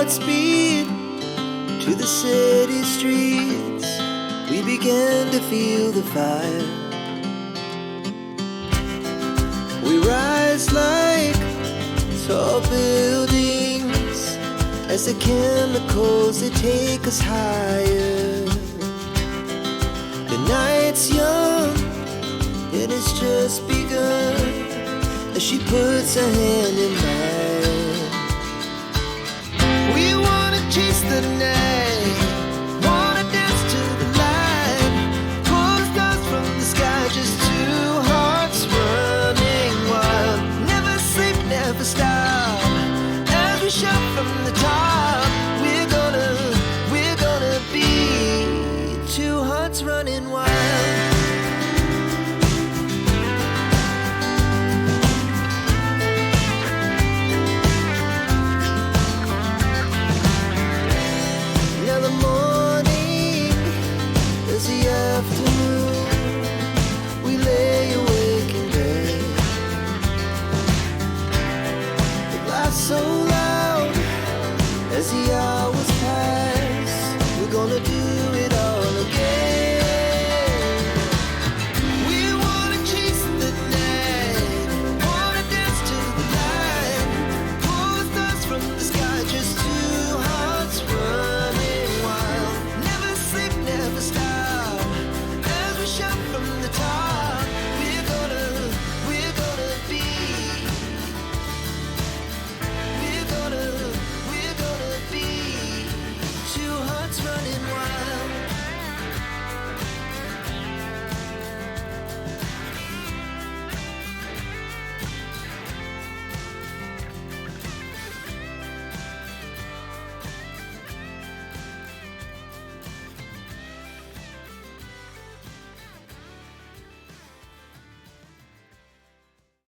Godspeed to the city streets. We began to feel the fire. We rise like tall buildings as the chemicals, they take us higher. The night's young and it's just begun as she puts her hand in mine. We wanna chase the night, wanna dance to the light, pull the stars from the sky, just two hearts running wild. Never sleep, never stop, as we shout from the top. We're gonna be two hearts running wild. Now the morning is the afternoon. We lay awake in bed. The laughs so loud as the